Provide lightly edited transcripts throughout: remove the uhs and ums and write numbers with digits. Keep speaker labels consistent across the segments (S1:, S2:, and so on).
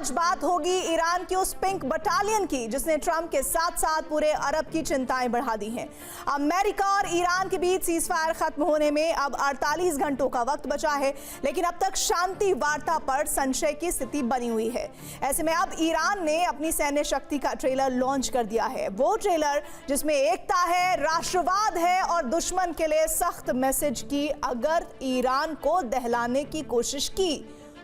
S1: आज बात होगी ईरान की उस पिंक बटालियन की जिसने ट्रंप के साथ साथ पूरे अरब की चिंताएं बढ़ा दी हैं। अमेरिका और ईरान के बीच सीजफायर खत्म होने में अब 48 घंटों का वक्त बचा है, लेकिन अब तक शांति वार्ता पर संशय की स्थिति बनी हुई है। ऐसे में अब ईरान ने अपनी सैन्य शक्ति का ट्रेलर लॉन्च कर दिया है। वो ट्रेलर जिसमें एकता है, राष्ट्रवाद है और दुश्मन के लिए सख्त मैसेज की अगर ईरान को दहलाने की कोशिश की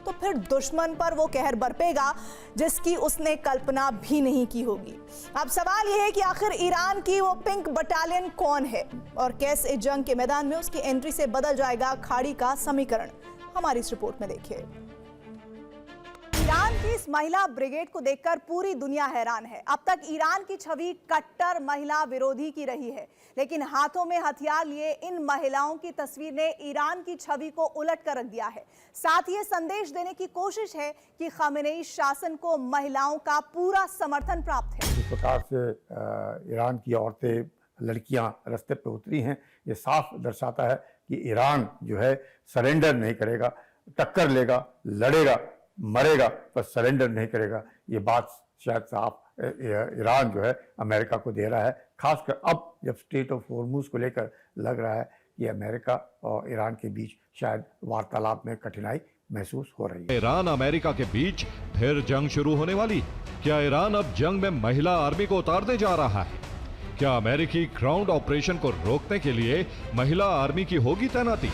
S1: तो फिर दुश्मन पर वो कहर बरपेगा जिसकी उसने कल्पना भी नहीं की होगी। अब सवाल यह है कि आखिर ईरान की वो पिंक बटालियन कौन है और कैसे जंग के मैदान में उसकी एंट्री से बदल जाएगा खाड़ी का समीकरण। हमारी इस रिपोर्ट में देखिए। ईरान की इस महिला ब्रिगेड को देखकर पूरी दुनिया हैरान है। अब तक ईरान की छवि कट्टर महिला विरोधी की रही है, लेकिन हाथों में हथियार लिए इन महिलाओं की तस्वीर ने ईरान की छवि को उलट कर रख दिया है। साथ ही ये संदेश देने की कोशिश है कि खामेनेई शासन को महिलाओं का पूरा समर्थन प्राप्त है।
S2: जिस प्रकार से ईरान की औरतें, लड़कियां रास्ते पे उतरी हैं, ये साफ दर्शाता है कि ईरान जो है सरेंडर नहीं करेगा, टक्कर लेगा, लड़ेगा, मरेगा, पर सरेंडर नहीं करेगा। ये बात शायद साफ ईरान जो है अमेरिका को दे रहा है, खासकर अब जब स्टेट ऑफ हॉर्मुज को लेकर लग रहा है कि अमेरिका और ईरान के बीच शायद वार्तालाप में कठिनाई महसूस हो रही है।
S3: ईरान अमेरिका के बीच फिर जंग शुरू होने वाली? क्या ईरान अब जंग में महिला आर्मी को उतारने जा रहा है? क्या अमेरिकी ग्राउंड ऑपरेशन को रोकने के लिए महिला आर्मी की होगी तैनाती?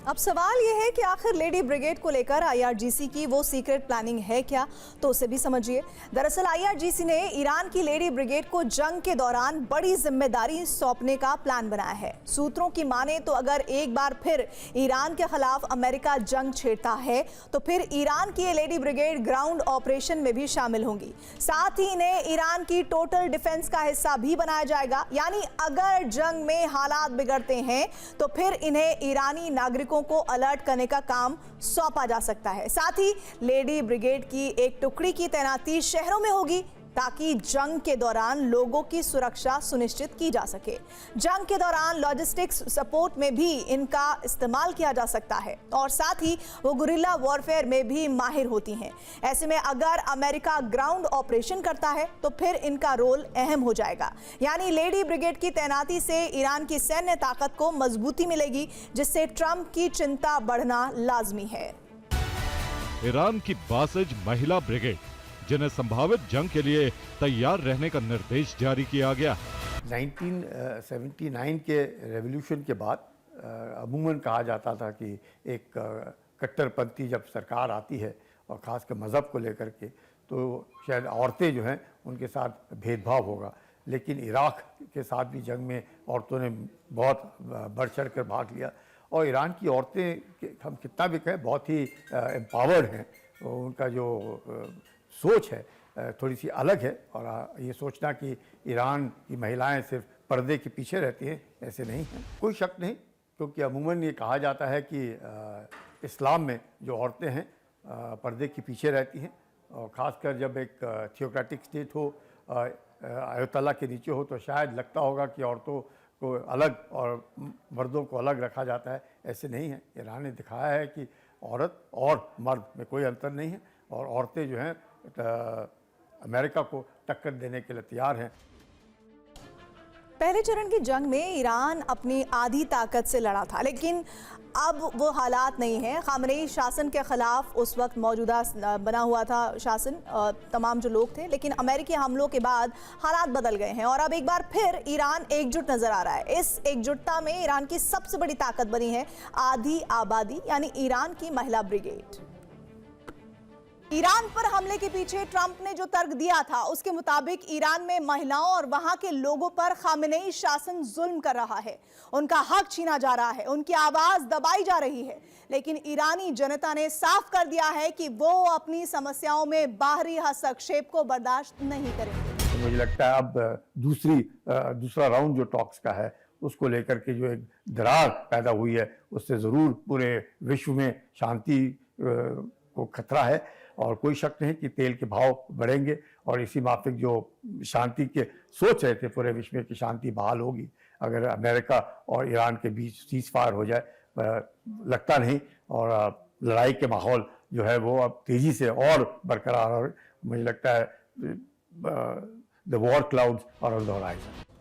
S1: अब सवाल यह है कि आखिर लेडी ब्रिगेड को लेकर आईआरजीसी की वो सीक्रेट प्लानिंग है क्या, तो उसे भी समझिए। दरअसल आईआरजीसी ने ईरान की लेडी ब्रिगेड को जंग के दौरान बड़ी जिम्मेदारी सौंपने का प्लान बनाया है। सूत्रों की माने तो अगर एक बार फिर ईरान के खिलाफ अमेरिका जंग छेड़ता है तो फिर ईरान की ये लेडी ब्रिगेड ग्राउंड ऑपरेशन में भी शामिल होंगी। साथ ही इन्हें ईरान की टोटल डिफेंस का हिस्सा भी बनाया जाएगा, यानी अगर जंग में हालात बिगड़ते हैं तो फिर इन्हें ईरानी नागरिकों को अलर्ट करने का काम सौंपा जा सकता है। साथ ही लेडी ब्रिगेड की एक टुकड़ी की तैनाती शहरों में होगी ताकि जंग के दौरान लोगों की सुरक्षा सुनिश्चित की जा सके। जंग के दौरान लॉजिस्टिक्स सपोर्ट में भी इनका इस्तेमाल किया जा सकता है और साथ ही वो गुरिल्ला वॉरफेयर में भी माहिर होती हैं। ऐसे में अगर अमेरिका ग्राउंड ऑपरेशन करता है तो फिर इनका रोल अहम हो जाएगा, यानी लेडी ब्रिगेड की तैनाती से ईरान की सैन्य ताकत को मजबूती मिलेगी, जिससे ट्रंप की चिंता बढ़ना लाजमी है।
S3: ईरान की बासिज महिला ब्रिगेड, जिन्हें संभावित जंग के लिए तैयार रहने का निर्देश जारी किया गया।
S2: 1979 के रेवोल्यूशन के बाद अमूमन कहा जाता था कि एक कट्टरपंथी जब सरकार आती है और ख़ासकर मज़हब को लेकर के, तो शायद औरतें जो हैं उनके साथ भेदभाव होगा। लेकिन इराक़ के साथ भी जंग में औरतों ने बहुत बढ़ चढ़ कर भाग लिया और ईरान की औरतें, हम कितना भी कहें, बहुत ही एम्पावर्ड हैं। उनका जो सोच है थोड़ी सी अलग है और ये सोचना कि ईरान की महिलाएं सिर्फ पर्दे के पीछे रहती हैं, ऐसे नहीं है। कोई शक नहीं, क्योंकि अमूमन ये कहा जाता है कि इस्लाम में जो औरतें हैं पर्दे के पीछे रहती हैं, और ख़ासकर जब एक थियोक्रेटिक स्टेट हो, आयतल्ला के नीचे हो, तो शायद लगता होगा कि औरतों को अलग और मर्दों को अलग रखा जाता है। ऐसे नहीं है। ईरान ने दिखाया है कि औरत और मर्द में कोई अंतर नहीं है और औरतें जो हैं अमेरिका को टक्कर देने के लिए तैयार हैं।
S1: पहले चरण की जंग में ईरान अपनी आधी ताकत से लड़ा था, लेकिन अब वो हालात नहीं हैं। खामेनेई शासन के खिलाफ उस वक्त मौजूदा बना हुआ था शासन, तमाम जो लोग थे, लेकिन अमेरिकी हमलों के बाद हालात बदल गए हैं और अब एक बार फिर ईरान एकजुट नजर आ रहा है। इस एकजुटता में ईरान की सबसे बड़ी ताकत बनी है आधी आबादी, यानी ईरान की महिला ब्रिगेड। ईरान पर हमले के पीछे ट्रंप ने जो तर्क दिया था, उसके मुताबिक ईरान में महिलाओं और वहां के लोगों पर खामेनेई शासन जुल्म कर रहा है, उनका हक छीना जा रहा है, उनकी आवाज दबाई जा रही है। लेकिन ईरानी जनता ने साफ कर दिया है कि वो अपनी समस्याओं में बाहरी हस्तक्षेप को बर्दाश्त नहीं करेंगे।
S2: तो मुझे लगता है अब दूसरा राउंड जो टॉक्स का है, उसको लेकर के जो एक दरार पैदा हुई है, उससे ज़रूर पूरे विश्व में शांति को खतरा है और कोई शक नहीं कि तेल के भाव बढ़ेंगे और इसी माफिक जो शांति के सोच रहे थे पूरे विश्व में कि शांति बहाल होगी अगर अमेरिका और ईरान के बीच सीज फायर हो जाए, लगता नहीं और लड़ाई के माहौल जो है वो अब तेजी से और बरकरार, और मुझे लगता है the war clouds are on the horizon.